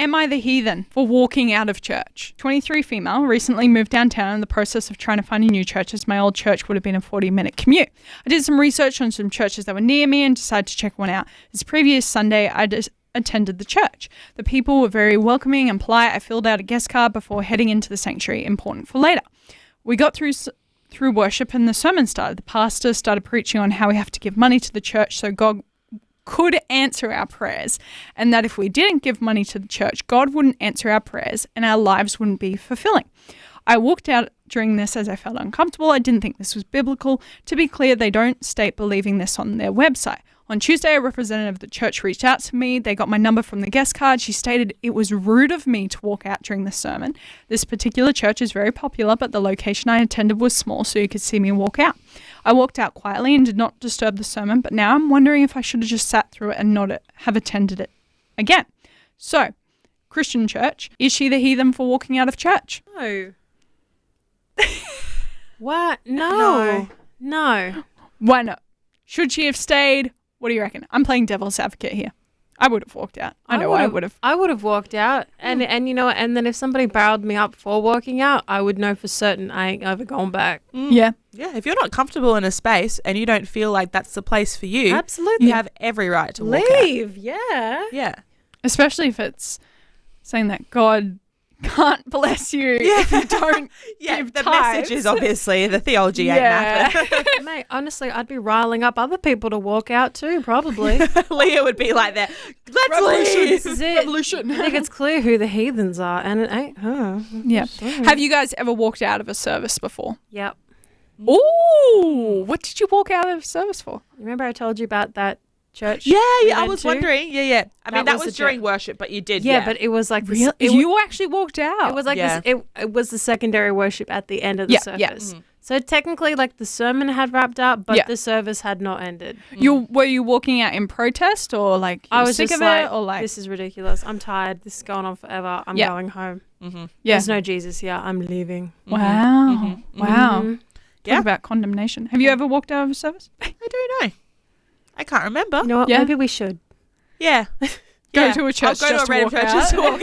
am I the heathen for walking out of church? 23 female, recently moved downtown in the process of trying to find a new church as my old church would have been a 40-minute commute. I did some research on some churches that were near me and decided to check one out. This previous Sunday, I just attended the church. The people were very welcoming and polite. I filled out a guest card before heading into the sanctuary, important for later. We got through worship and the sermon started. The pastor started preaching on how we have to give money to the church so God could answer our prayers, and that if we didn't give money to the church, God wouldn't answer our prayers and our lives wouldn't be fulfilling. I walked out during this as I felt uncomfortable. I didn't think this was biblical. To be clear, they don't state believing this on their website. On Tuesday, a representative of the church reached out to me. They got my number from the guest card. She stated it was rude of me to walk out during the sermon. This particular church is very popular, but the location I attended was small, so you could see me walk out. I walked out quietly and did not disturb the sermon, but now I'm wondering if I should have just sat through it and not have attended it again. So, Christian church, is she the heathen for walking out of church? No. What? No. Why not? Should she have stayed? What do you reckon? I'm playing devil's advocate here. I would have walked out. I would have. I would have walked out. And you know, and then if somebody barreled me up for walking out, I would know for certain I ain't ever going back. Yeah. Yeah, if you're not comfortable in a space and you don't feel like that's the place for you, absolutely, you have every right to walk out. Leave, yeah. Yeah. Especially if it's saying that God can't bless you if you don't give the tithes. message is obviously the theology ain't nothing. Mate, honestly, I'd be riling up other people to walk out too, probably. Leah would be like that. Let's leave. This is it. Revolution. I think it's clear who the heathens are, and it ain't her. Yeah. Have you guys ever walked out of a service before? Yep. Ooh, what did you walk out of a service for? Remember I told you about that church? Yeah, we I went was to? wondering. Yeah. I mean, that was was a during joke. worship, but you did. Yeah, but it was like this, Really? it, You actually walked out. it was like Yeah. this. It was the secondary worship at the end of the Yeah, service. yeah. Mm-hmm. So technically, like the sermon had wrapped up, but Yeah. the service had not ended. Were you walking out in protest or like you I were was sick just of like, it or like this is ridiculous. I'm tired. This is going on forever. I'm Yeah. going home. Mm-hmm. yeah. There's no Jesus here. I'm leaving. Wow. Wow. Mhm. Yeah. Talk about condemnation. Have you ever walked out of a service? I don't know. I can't remember. You know what? Yeah. Maybe we should. Yeah. Go to a church I'll go just to a random walk church out. just to Walk walk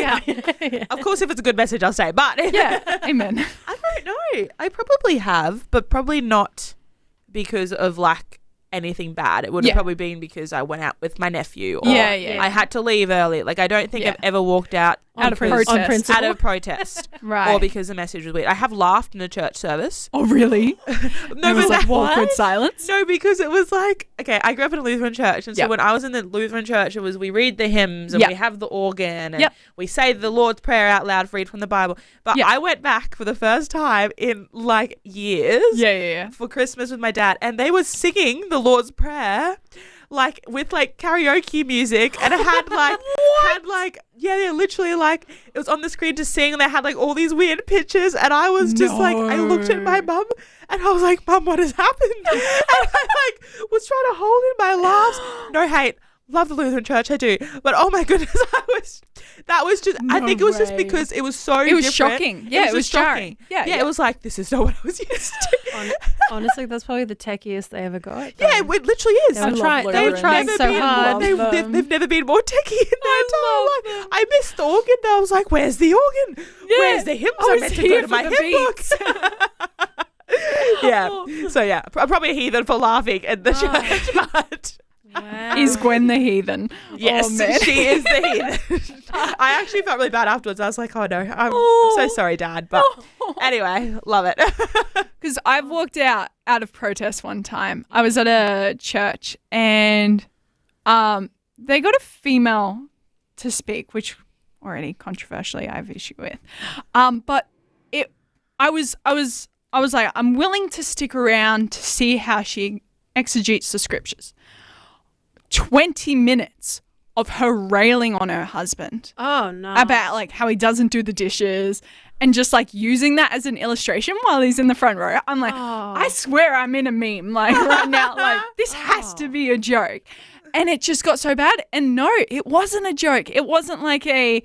out. Of course, if it's a good message, I'll stay. But Yeah. Amen. I don't know. I probably have, but probably not because of like anything bad. It would have Yeah. probably been because I went out with my nephew or Yeah. I had to leave early. Like I don't think Yeah. I've ever walked out Out of because- protest. On principle. out of protest Right. or because the message was weird. I have laughed in a church service. Oh, really? No, It was but like what? awkward silence. No, because it was like, okay, I grew up in a Lutheran church. And so Yep. when I was in the Lutheran church, it was we read the hymns and Yep. we have the organ and Yep. we say the Lord's Prayer out loud, read from the Bible. But Yep. I went back for the first time in like years Yeah. for Christmas with my dad, and they were singing the Lord's Prayer like with like karaoke music, and it had like literally like it was on the screen to sing, and they had like all these weird pictures, and I was just like, I looked at my mum and I was like, Mum, what has happened? And I like was trying to hold in my laughs. No hate. Love the Lutheran church, I do. But oh my goodness, I think it was just way. because it was so It was different. shocking. Yeah, it was just jarring. Yeah, It was like, this is not what I was used to. Honestly, that's probably the techiest they ever got. Yeah, it literally is. They were trying never so been hard. They've never been more techie in their entire life. I missed the organ. I was like, where's the organ? Yeah. Where's the hymns? I I was meant to here go to for my the hymn book. Yeah. So yeah, I'm probably a heathen for laughing at the church, but Wow. Is Gwen the heathen? yes, Oh, man. she is the heathen. I actually felt really bad afterwards. I was like, oh no, I'm so sorry, Dad. But anyway, love it. Because I've walked out of protest one time. I was at a church and they got a female to speak, which already controversially I have issue with. But I was like, I'm willing to stick around to see how she exegetes the scriptures. 20 minutes of her railing on her husband. Oh, no. About like how he doesn't do the dishes and just like using that as an illustration while he's in the front row. I'm like, I swear I'm in a meme like right now. Like this has to be a joke. And it just got so bad. And no, it wasn't a joke. It wasn't like there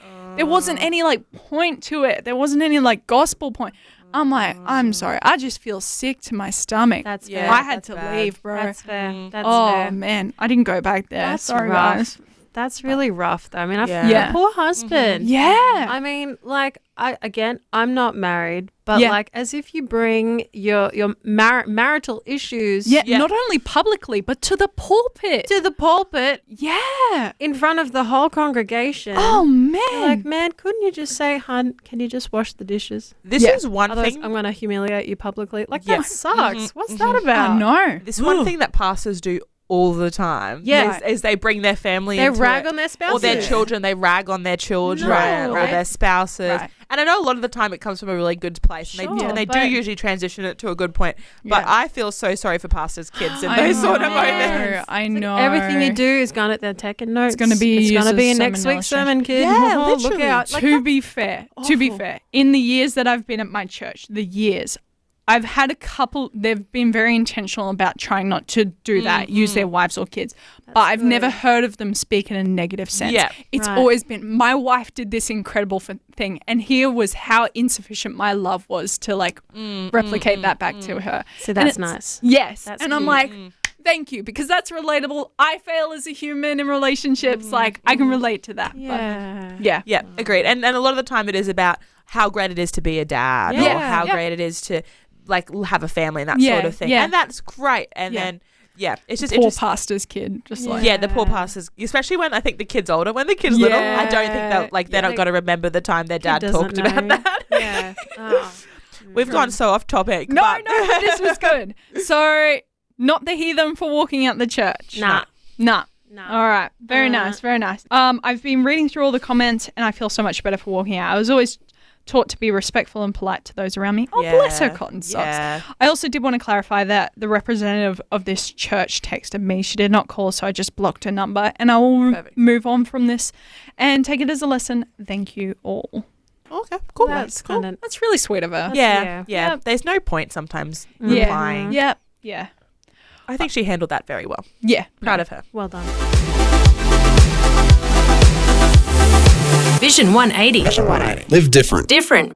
wasn't any like point to it. There wasn't any like gospel point. I'm like, I'm sorry. I just feel sick to my stomach. That's Yeah, fair. I had that's to bad. leave, bro. That's fair. That's oh fair. man, I didn't go back there. That's Sorry rough. guys. That's really rough, though. I mean, Yeah. the poor husband. Yeah. I mean, like, I'm not married, but Yeah. like, as if you bring your marital issues Yeah, not only publicly, but to the pulpit. to the pulpit Yeah. in front of the whole congregation. Oh, man. You're like, man, couldn't you just say, hun, can you just wash the dishes? This Yeah. is one Otherwise, thing. I'm going to humiliate you publicly. Like, Yeah. that sucks. What's that I about? know. This one thing that pastors do all the time. Yeah. Is they bring their family They into rag it. on their spouses. Or their children, they rag on their children No. or Right. their spouses. Right. And I know a lot of the time it comes from a really good place. Sure, and they do but- usually transition it to a good point. But Yeah. I feel so sorry for pastors' kids in I those sort of know. moments. I know. Everything you do is going to taking notes. gonna be It's used going to be as in next sermon week's sermon, kid. Yeah, Oh, look literally. out. Like, To be fair, awful. in the years that I've been at my church, I've had a couple, they've been very intentional about trying not to do that, use their wives or kids. But I've never heard of them speak in a negative sense. Yeah. It's Right. always been, my wife did this incredible thing. And here was how insufficient my love was to like replicate that back to her. So And that's it's- nice. Yes. That's and I'm cute. like, thank you, because that's relatable. I fail as a human in relationships. Like, I can relate to that. Yeah. But, yeah. Yeah, agreed. And a lot of the time it is about how great it is to be a dad or Yeah. how Yeah. great it is to like have a family and that Yeah, sort of thing. yeah. And that's great. And Yeah. then, it's just Poor interesting. pastor's kid. Just like, Yeah, the poor pastors, especially when I think the kid's older. When the kid's little, I don't think Yeah. they're not going to remember the time their dad doesn't talked about know. that. Yeah. Oh. We've gone so off topic. No, but but this was good. So, not the heathen for walking out the church. Nah. Nah. No. All right. Very nice. Very nice. I've been reading through all the comments and I feel so much better for walking out. I was always taught to be respectful and polite to those around me. Oh, bless her cotton socks. Yeah. I also did want to clarify that the representative of this church texted me. She did not call, so I just blocked her number. And I will Perfect. move on from this and take it as a lesson. Thank you all. Okay, cool. That's cool. kind of. That's really sweet of her. Yeah. Yeah. There's no point sometimes Yeah. replying. Yep. Yeah. I think she handled that very well. Yeah. Proud of her. Well done. Vision 180. Live different. Different.